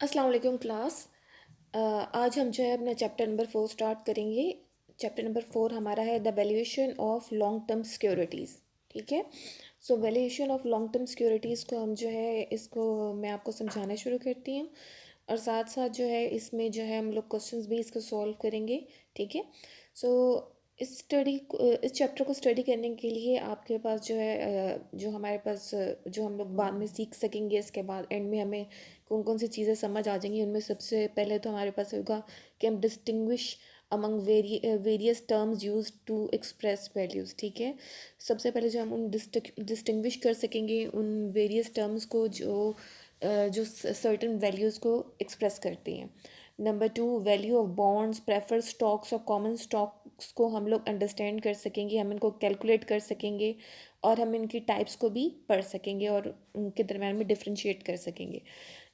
अस्सलाम वालेकुम क्लास। आज हम जो है अपना चैप्टर नंबर 4 स्टार्ट करेंगे। चैप्टर नंबर 4 हमारा है the valuation of long term securities. ठीक है। So valuation of long term securities को हम जो है इसको मैं आपको समझाना शुरू करती हूँ, और साथ साथ जो है इसमें जो है हम लोग क्वेश्चंस भी इसको सॉल्व करेंगे। ठीक है। सो इस चैप्टर को स्टडी करने के लिए आपके पास जो है जो हमारे पास जो हम लोग बाद में सीख सकेंगे, इसके बाद एंड में हमें कौन कौन सी चीज़ें समझ आ जाएंगी। उनमें सबसे पहले तो हमारे पास होगा कि हम distinguish among various terms use to express values. ठीक है। सबसे पहले जो हम उन डिस्टिंग्विश कर सकेंगे उन वेरियस टर्म्स को जो सर्टन वैल्यूज़ को एक्सप्रेस करती हैं। Number 2, value of bonds, preferred stocks और कॉमन स्टॉक्स को हम लोग अंडरस्टैंड कर सकेंगे, हम इनको कैलकुलेट कर सकेंगे, और हम इनकी टाइप्स को भी पढ़ सकेंगे और उनके दरम्यान में डिफ्रेंशिएट कर सकेंगे।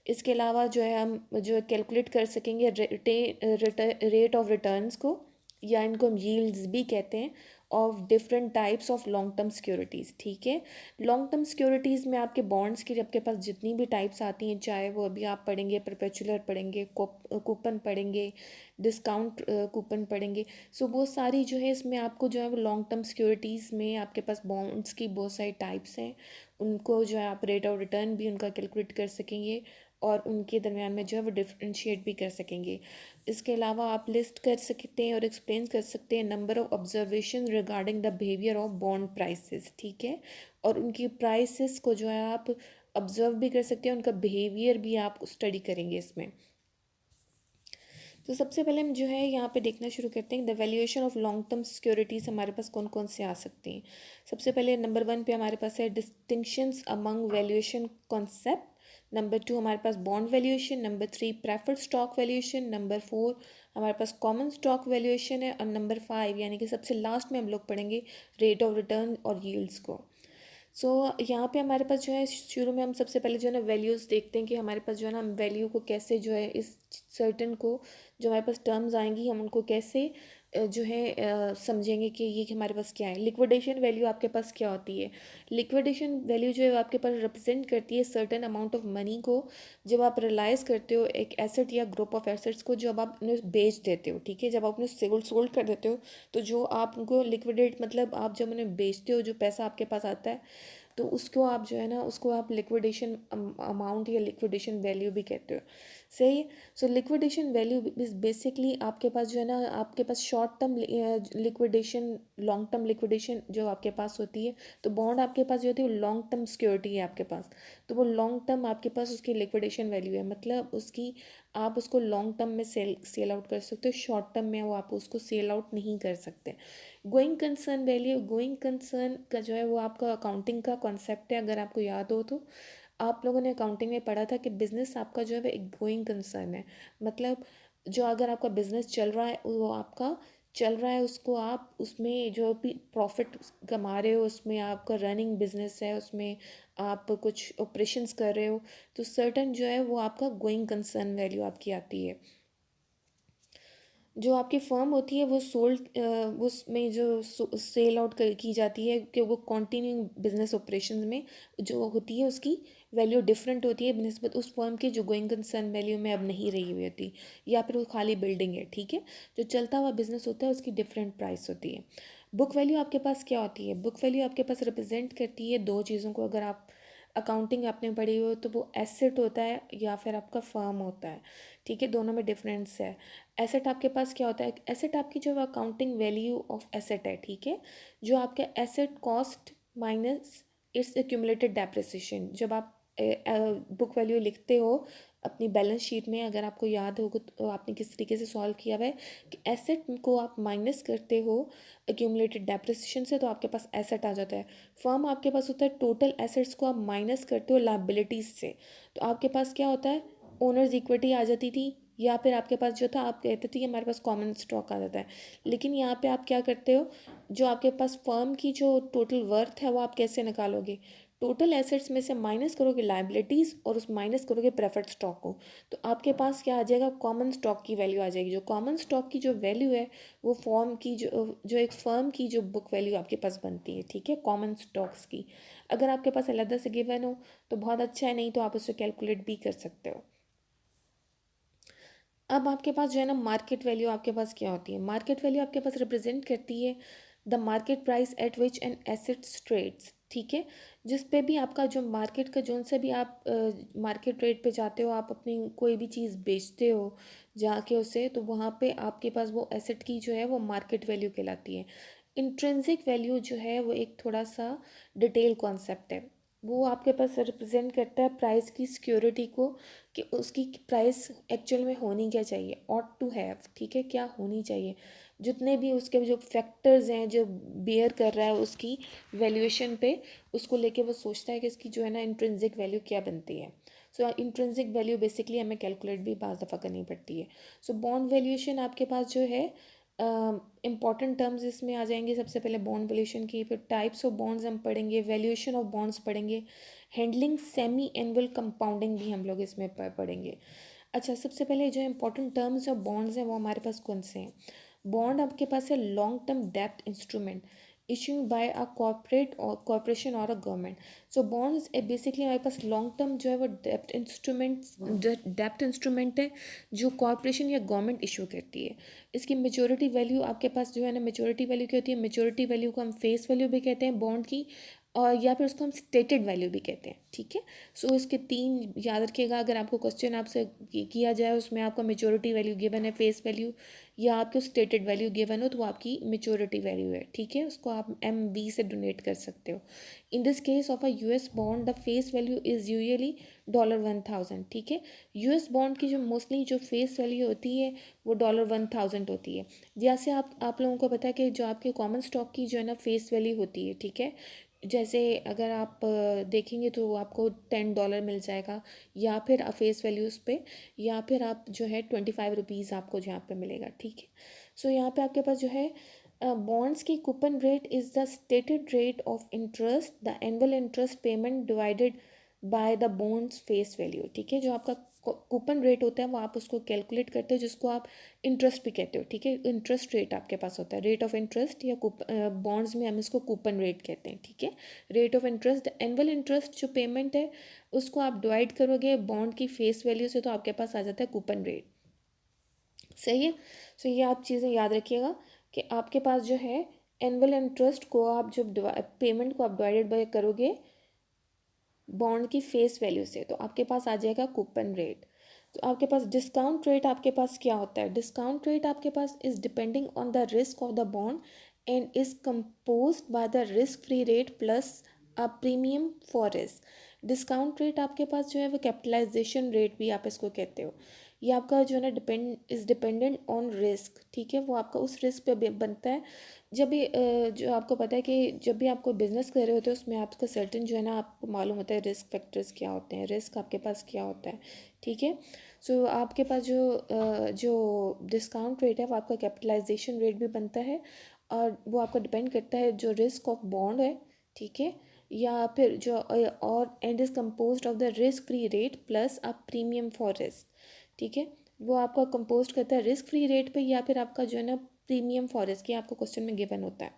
इसके अलावा जो है हम जो कैलकुलेट कर सकेंगे रेट ऑफ रिटर्न्स को, या इनको हम यील्ड्स भी कहते हैं, of different types of long term securities. ठीक है। लॉन्ग टर्म सिक्योरिटीज़ में आपके बॉन्ड्स की आपके पास जितनी भी टाइप्स आती हैं, चाहे वो अभी आप पढ़ेंगे परपेचुअल पढ़ेंगे, कूपन पढ़ेंगे, डिस्काउंट कूपन पढ़ेंगे। सो वो सारी जो है इसमें आपको जो है वो लॉन्ग टर्म सिक्योरिटीज़ में आपके पास बॉन्ड्स की बहुत सारी टाइप्स हैं, उनको जो है आप रेट ऑफ रिटर्न भी उनका कैलकुलेट कर सकेंगे और उनके दरमियान में जो है वो डिफ्रेंशिएट भी कर सकेंगे। इसके अलावा आप लिस्ट कर सकते हैं और एक्सप्लेन कर सकते हैं number of observation regarding the behaviour of bond prices. ठीक है। और उनकी प्राइसेस को जो है आप ऑब्जर्व भी कर सकते हैं, उनका बिहेवियर भी आप स्टडी करेंगे इसमें। तो सबसे पहले हम जो है यहाँ पे देखना शुरू करते हैं the valuation of long term securities हमारे पास कौन कौन से आ सकते हैं। सबसे पहले नंबर 1 पे हमारे पास है distinctions among valuation concept. Number 2 हमारे पास bond valuation. Number 3 preferred stock valuation. Number 4 हमारे पास कॉमन स्टॉक वैल्यूएशन है। और नंबर 5 यानी कि सबसे लास्ट में हम लोग पढ़ेंगे रेट ऑफ रिटर्न और यील्ड्स को। यहाँ पे हमारे पास जो है शुरू में हम सबसे पहले जो है ना वैल्यूज़ देखते हैं कि हमारे पास जो है ना हम वैल्यू को कैसे जो है इस सर्टन को जो हमारे पास टर्म्स आएंगी हम उनको कैसे जो है समझेंगे कि ये हमारे पास क्या है। लिक्विडेशन वैल्यू आपके पास क्या होती है। लिक्विडेशन वैल्यू जो है आपके पास रिप्रेजेंट करती है सर्टन अमाउंट ऑफ मनी को जब आप रियलाइज़ करते हो एक एसेट या ग्रुप ऑफ एसेट्स को, जब आप उन्हें बेच देते हो। ठीक है। जब आप उन्हें सोल्ड कर देते हो तो जो आप उनको लिक्विडेट मतलब आप जब उन्हें बेचते हो जो पैसा आपके पास आता है तो उसको आप जो है ना उसको आप लिक्विडेशन अमाउंट या लिक्विडेशन वैल्यू भी कहते हो। सही है। So liquidation value is basically आपके पास जो है ना आपके पास short term liquidation, long term liquidation जो आपके पास होती है। तो बॉन्ड आपके पास जो होती है वो लॉन्ग टर्म सिक्योरिटी है आपके पास, तो वो लॉन्ग टर्म आपके पास उसकी लिक्विडेशन वैल्यू है, मतलब उसकी आप उसको लॉन्ग टर्म में सेल आउट कर सकते हो, शॉर्ट टर्म में वो आप उसको सेल आउट नहीं कर सकते। Going concern value, going concern का जो है वो आपका अकाउंटिंग का कॉन्सेप्ट है। अगर आपको याद हो तो आप लोगों ने अकाउंटिंग में पढ़ा था कि बिज़नेस आपका जो है वो एक गोइंग कंसर्न है, मतलब जो अगर आपका बिज़नेस चल रहा है वो आपका चल रहा है, उसको आप उसमें जो भी प्रॉफिट कमा रहे हो उसमें आपका रनिंग बिजनेस है, उसमें आप कुछ ऑपरेशंस कर रहे हो, तो सर्टन जो है वो आपका गोइंग कंसर्न वैल्यू आपकी आती है। जो आपकी फर्म होती है वो सोल्ड उसमें जो सेल आउट की जाती है कि वो कंटिन्यू बिजनेस ऑपरेशंस में जो होती है उसकी वैल्यू डिफरेंट होती है बनस्बत उस फर्म की जो गोइंग कंसर्न वैल्यू में अब नहीं रही हुई होती, या फिर वो खाली बिल्डिंग है। ठीक है। जो चलता हुआ बिजनेस होता है उसकी डिफरेंट प्राइस होती है। बुक वैल्यू आपके पास क्या होती है। बुक वैल्यू आपके पास रिप्रेजेंट करती है दो चीज़ों को। अगर आप अकाउंटिंग आपने पढ़ी हो तो वो एसेट होता है या फिर आपका फर्म होता है। ठीक है। दोनों में डिफरेंस है। एसेट आपके पास क्या होता है, एसेट आपकी जो अकाउंटिंग वैल्यू ऑफ एसेट है। ठीक है। जो आपका asset cost minus it's accumulated depreciation, जब आप बुक वैल्यू लिखते हो अपनी बैलेंस शीट में, अगर आपको याद होगा तो आपने किस तरीके से सॉल्व किया हुआ है कि एसेट को आप माइनस करते हो एक्यूमुलेटेड डेप्रिसिएशन से तो आपके पास एसेट आ जाता है। फर्म आपके पास होता है टोटल एसेट्स को आप माइनस करते हो लायबिलिटीज से, तो आपके पास क्या होता है ओनर्स इक्विटी आ जाती थी, या फिर आपके पास जो था आप कहते थे कि हमारे पास कॉमन स्टॉक आ जाता है। लेकिन यहाँ पे आप क्या करते हो, जो आपके पास फर्म की जो टोटल वर्थ है वो आप कैसे निकालोगे, टोटल एसेट्स में से माइनस करोगे लाइबिलिटीज़ और उस माइनस करोगे प्रेफर्ड स्टॉक को, तो आपके पास क्या आ जाएगा कॉमन स्टॉक की वैल्यू आ जाएगी। जो कॉमन स्टॉक की जो वैल्यू है वो फॉर्म की जो एक फर्म की जो बुक वैल्यू आपके पास बनती है। ठीक है। कॉमन स्टॉक्स की अगर आपके पास अलग से गिवन हो तो बहुत अच्छा है, नहीं तो आप उससे कैलकुलेट भी कर सकते हो। अब आपके पास जो है ना मार्केट वैल्यू आपके पास क्या होती है, मार्केट वैल्यू आपके पास रिप्रेजेंट करती है the market price at which an assets trades, ठीक है। जिस पे भी आपका जो मार्केट का जोन से भी आप मार्केट रेट पे जाते हो, आप अपनी कोई भी चीज़ बेचते हो जाके उसे, तो वहाँ पे आपके पास वो एसेट की जो है वो मार्केट वैल्यू कहलाती है। इंट्रिंसिक वैल्यू जो है वो एक थोड़ा सा डिटेल कॉन्सेप्ट है, वो आपके पास रिप्रेजेंट करता है प्राइस की सिक्योरिटी को, कि उसकी प्राइस एक्चुअल में होनी क्या चाहिए, ऑट टू हैव, ठीक है, क्या होनी चाहिए। जितने भी उसके जो फैक्टर्स हैं जो बेयर कर रहा है उसकी वैल्यूएशन पे, उसको लेके वो सोचता है कि इसकी जो है ना इंट्रिंसिक वैल्यू क्या बनती है। सो इंट्रिंसिक वैल्यू बेसिकली हमें कैलकुलेट भी बाज़ दफ़ा करनी पड़ती है। सो बॉन्ड वैल्यूएशन आपके पास जो है इंपॉर्टेंट टर्म्स इसमें आ जाएंगे। सबसे पहले बॉन्ड वैल्यूएशन की, फिर टाइप्स ऑफ बॉन्ड्स हम पढ़ेंगे, वैल्यूएशन ऑफ बॉन्ड्स पढ़ेंगे, हैंडलिंग सेमी एनुअल कंपाउंडिंग भी हम लोग इसमें पढ़ेंगे। अच्छा, सबसे पहले जो इंपॉर्टेंट टर्म्स ऑफ बॉन्ड्स हैं वो हमारे पास कौन से हैं। बॉन्ड आपके पास है लॉन्ग टर्म डेप्ट instrument issued by a corporate और कॉर्पोरेशन और a government. So bonds basically हमारे पास लॉन्ग टर्म जो है वो डेप्ट इंस्ट्रूमेंट है जो कॉर्पोरेशन या गवर्नमेंट इशू करती है। इसकी मेच्योरिटी वैल्यू आपके पास जो है ना, मेच्योरिटी वैल्यू क्या होती है, मेच्योरिटी वैल्यू को हम फेस वैल्यू भी कहते हैं बॉन्ड की, और या फिर उसको हम स्टेटेड वैल्यू भी कहते हैं, ठीक है। सो इसके तीन याद रखिएगा, अगर आपको क्वेश्चन आपसे किया जाए उसमें आपका मेच्योरिटी वैल्यू गिवन है फेस वैल्यू, या आपको स्टेटेड वैल्यू गिवन हो तो वो आपकी मेच्योरिटी वैल्यू है, ठीक है। उसको आप MV से डोनेट कर सकते हो। In this case of a US bond the face value is usually $1000, ठीक है। US बॉन्ड की जो मोस्टली जो फेस वैल्यू होती है वो $1000 होती है। जैसे आप लोगों को पता है कि जो आपके कॉमन स्टॉक की जो है ना फेस वैल्यू होती है, ठीक है। जैसे अगर आप देखेंगे तो आपको $10 मिल जाएगा, या फिर फेस वैल्यूज़ पे, या फिर आप जो है ₹25 आपको जहाँ पे मिलेगा, ठीक है। सो यहाँ पे आपके पास जो है बॉन्ड्स की coupon rate is the stated rate of interest the annual interest payment divided by the bonds face value, ठीक है। जो आपका कूपन रेट होता है वो आप उसको कैलकुलेट करते हो, जिसको आप इंटरेस्ट भी कहते हो, ठीक है। इंटरेस्ट रेट आपके पास होता है, रेट ऑफ इंटरेस्ट, या बॉन्ड्स में हम इसको कूपन रेट कहते हैं, ठीक है। Rate of interest, annual interest जो पेमेंट है उसको आप डिवाइड करोगे बॉन्ड की फेस वैल्यू से, तो आपके पास आ जाता है कूपन रेट, सही है। सो ये आप चीज़ें याद रखिएगा कि आपके पास जो है एनुअल इंटरेस्ट को आप जब पेमेंट को आप डिवाइडेड बाय करोगे बॉन्ड की फेस वैल्यू से, तो आपके पास आ जाएगा कूपन रेट। तो आपके पास डिस्काउंट रेट आपके पास क्या होता है, डिस्काउंट रेट आपके पास is depending on the risk of the bond and is compose by the risk free rate plus a premium for risk. Discount rate आपके पास जो है वो कैपिटलाइजेशन रेट भी आप इसको कहते हो। ये आपका जो है ना डिपेंडेंट ऑन रिस्क, ठीक है। वो आपका उस रिस्क पे बनता है। जब भी जो आपको पता है कि जब भी आप कोई बिज़नेस कर रहे होते हो उसमें आपका सर्टेन जो है ना आपको मालूम होता है रिस्क फैक्टर्स क्या होते हैं, रिस्क आपके पास क्या होता है, ठीक है। सो आपके पास जो डिस्काउंट रेट है वो आपका कैपिटलाइजेशन रेट भी बनता है, और वो आपका डिपेंड करता है जो रिस्क ऑफ बॉन्ड है, ठीक है। या फिर जो और and is compose of the risk free rate plus a premium for risk, ठीक है। वो आपका कंपोज करता है रिस्क फ्री रेट पे, या फिर आपका जो है ना प्रीमियम फॉरेस्ट की आपको क्वेश्चन में गिवन होता है,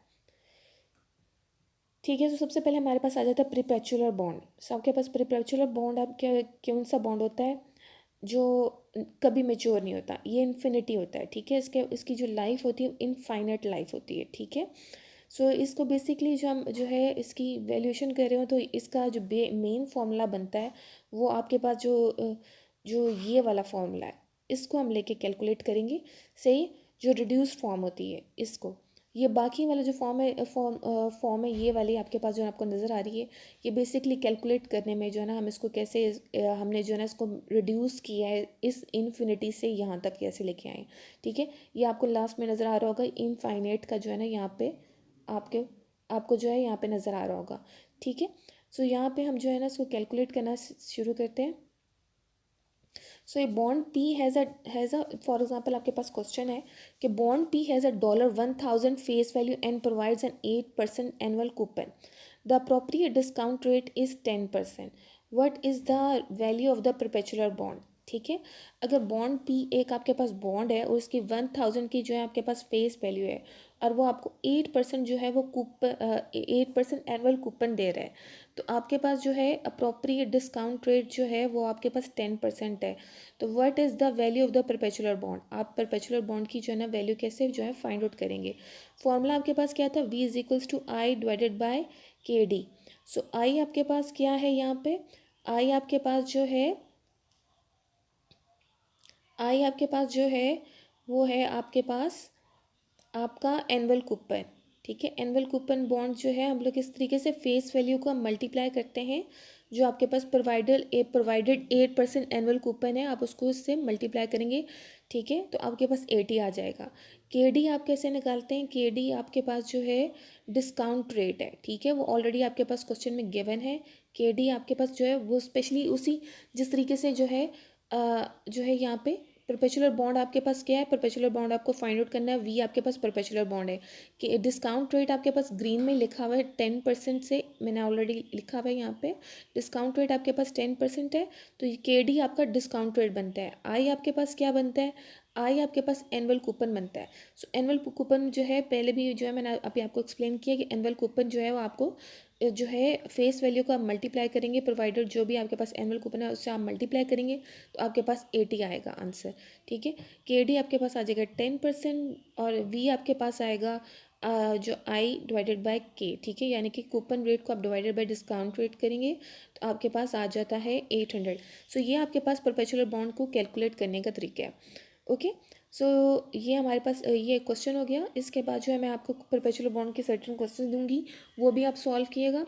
ठीक है। तो सबसे पहले हमारे पास आ जाता है प्रीपेचुलर बॉन्ड। सबके पास प्रीपेचुलर बॉन्ड आप क्या कौन सा बॉन्ड होता है जो कभी मेच्योर नहीं होता, ये इन्फिनिटी होता है, ठीक है। इसकी जो लाइफ होती है इनफाइनाइट लाइफ होती है, ठीक है। सो इसको बेसिकली जो हम जो है इसकी वैल्यूएशन कर रहे हो तो इसका जो मेन फॉर्मूला बनता है वो आपके पास जो ये वाला फॉर्मूला है इसको हम लेके कैलकुलेट करेंगे, सही। जो रिड्यूस फॉर्म होती है इसको, ये बाकी वाला जो फॉर्म है ये वाली आपके पास जो आपको नज़र आ रही है, ये बेसिकली कैलकुलेट करने में जो है ना हम इसको कैसे हमने जो है ना इसको रिड्यूस किया है इस इन्फिनिटी से यहाँ तक कैसे लेके आए, ठीक है। ये आपको लास्ट में नज़र आ रहा होगा इनफाइनाइट का जो है ना यहाँ पे आपके आपको जो है यहाँ पे नज़र आ रहा होगा, ठीक है। सो यहाँ पे हम जो है ना इसको कैलकुलेट करना शुरू करते हैं। सो ये bond P has a for example आपके पास क्वेश्चन है कि bond P has a $1000 face value and provides N 8% annual coupon. The appropriate discount rate is 10%। What is the value of the perpetual bond, ठीक है। अगर bond P एक आपके पास bond है और उसकी 1000 की जो है आपके पास फेस वैल्यू है, और वो आपको 8% जो है वो 8% एनुअल कूपन दे रहा है, तो आपके पास जो है अप्रोप्रिएट डिस्काउंट रेट जो है वो आपके पास 10% है। तो what is the value of the perpetual bond, आप परपेचुअल बॉन्ड की जो है ना वैल्यू कैसे जो है फाइंड आउट करेंगे। फॉर्मूला आपके पास क्या था, V is equals to I divided by KD। So I आपके पास क्या है, यहाँ पे आई आपके पास जो है, आई आपके पास जो है वो है आपके पास आपका एनुअल कूपन। ठीक है, एनुअल कूपन बॉन्ड जो है हम लोग इस तरीके से फेस वैल्यू को हम मल्टीप्लाई करते हैं, जो आपके पास प्रोवाइडेड 8% एनुअल कूपन है, आप उसको इससे मल्टीप्लाई करेंगे। ठीक है, तो आपके पास 80 आ जाएगा। KD आप कैसे निकालते हैं, KD आपके पास जो है डिस्काउंट रेट है। ठीक है, वो ऑलरेडी आपके पास क्वेश्चन में गिवन है। KD आपके पास जो है वो स्पेशली उसी जिस तरीके से जो है यहाँ पे परपेचुअल बॉन्ड आपके पास क्या है, परपेचुअल बॉन्ड आपको फाइंड आउट करना है। V आपके पास परपेचुअल बॉन्ड है कि डिस्काउंट रेट आपके पास ग्रीन में लिखा हुआ है 10% से, मैंने ऑलरेडी लिखा हुआ है यहाँ पे डिस्काउंट रेट आपके पास 10% है, तो ये KD आपका डिस्काउंट रेट बनता है। I आपके पास क्या बनता है, आई आपके पास एनुअल कूपन बनता है। सो एनुअल कूपन जो है पहले भी जो है मैंने अभी आपको एक्सप्लेन किया कि एनुअल कूपन जो है वो आपको जो है फेस वैल्यू का मल्टीप्लाई करेंगे, प्रोवाइडेड जो भी आपके पास एनुअल कूपन है उससे आप मल्टीप्लाई करेंगे तो आपके पास 80 आएगा आंसर। ठीक है, KD आपके पास आ जाएगा 10% और V आपके पास आएगा जो आई डिवाइडेड बाय K। ठीक है, यानी कि कूपन रेट को आप डिवाइडेड बाय डिस्काउंट रेट करेंगे तो आपके पास आ जाता है 800। सो ये आपके पास परपेचुअल बॉन्ड को कैलकुलेट करने का तरीका है। ओके, सो ये हमारे पास ये क्वेश्चन हो गया। इसके बाद जो है मैं आपको परपेचुअल बॉन्ड के सर्टेन क्वेश्चन दूंगी, वो भी आप सॉल्व किएगा।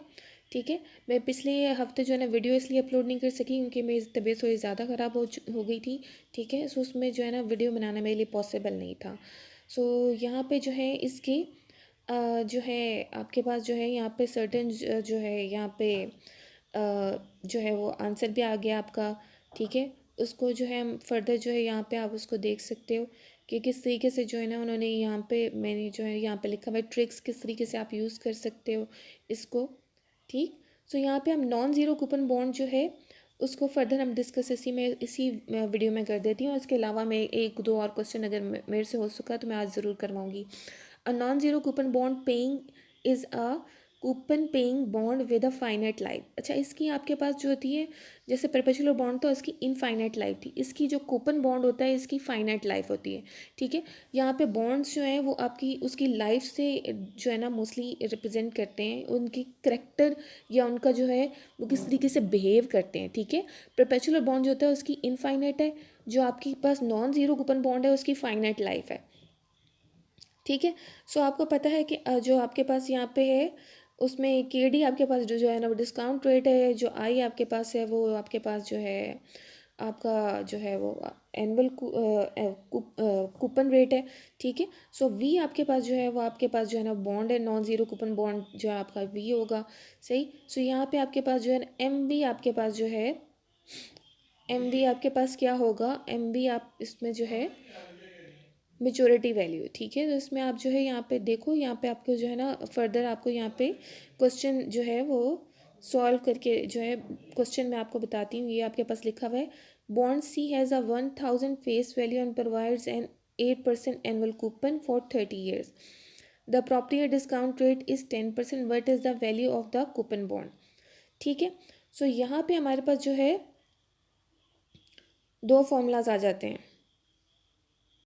ठीक है, मैं पिछले हफ्ते जो है ना वीडियो इसलिए अपलोड नहीं कर सकी क्योंकि मेरी तबीयत थोड़ी ज़्यादा ख़राब हो गई थी। ठीक है, सो उसमें जो है ना वीडियो बनाना मेरे लिए पॉसिबल नहीं था। सो यहाँ पे जो है इसकी जो है आपके पास जो है यहाँ पे सर्टेन जो है यहाँ पे जो है वो आंसर भी आ गया आपका। ठीक है, उसको जो है हम फर्दर जो है यहाँ पे आप उसको देख सकते हो कि किस तरीके से जो है ना उन्होंने यहाँ पे मैंने जो है यहाँ पे लिखा हुआ है ट्रिक्स किस तरीके से आप यूज़ कर सकते हो इसको। ठीक, सो यहाँ पे हम नॉन ज़ीरो कूपन बॉन्ड जो है उसको फर्दर हम डिस्कस इसी वीडियो में कर देती हूँ। इसके अलावा मैं एक दो और क्वेश्चन अगर मेरे से हो सका तो मैं आज ज़रूर करवाऊँगी। A non zero coupon bond paying is a coupon paying bond with a finite life. अच्छा, इसकी आपके पास जो होती है जैसे परपेचुअल बॉन्ड तो इसकी इनफाइनाइट लाइफ थी, इसकी जो कूपन बॉन्ड होता है इसकी फाइनाइट लाइफ होती है। ठीक है, यहाँ पे बॉन्ड्स जो हैं वो आपकी उसकी लाइफ से जो है ना मोस्टली रिप्रेजेंट करते हैं उनकी करेक्टर या उनका जो है वो किस तरीके से बिहेव करते हैं। ठीक है, परपेचुअल बॉन्ड जो होता है उसकी इनफाइनाइट है, जो आपके पास नॉन ज़ीरो कूपन बॉन्ड है उसकी फाइनाइट लाइफ है। ठीक है, सो आपको पता है कि जो आपके पास यहाँ पे है उसमें KD आपके पास जो है ना वो डिस्काउंट रेट है, जो आई आपके पास है वो आपके पास जो है आपका जो है वो एनुअल कूपन रेट है। ठीक है, सो V आपके पास जो है वो आपके पास जो है ना बॉन्ड है, नॉन ज़ीरो कूपन बॉन्ड जो है आपका V होगा। सही, सो यहाँ पे आपके पास जो है ना MV आपके पास जो है MV आपके पास क्या होगा, MV आप इसमें जो है मेचोरिटी वैल्यू। ठीक है, तो इसमें आप जो है यहाँ पे देखो, यहाँ पे आपको जो है ना फर्दर आपको यहाँ पे क्वेश्चन जो है वो सॉल्व करके जो है क्वेश्चन मैं आपको बताती हूँ। ये आपके पास लिखा हुआ है bond C has a 1000 face value and provides N 8% annual coupon for 30 years. The property discount rate is 10%, what is the value of the coupon bond. ठीक है, सो यहाँ पे हमारे पास जो है दो फॉर्मूलाज आ जाते हैं।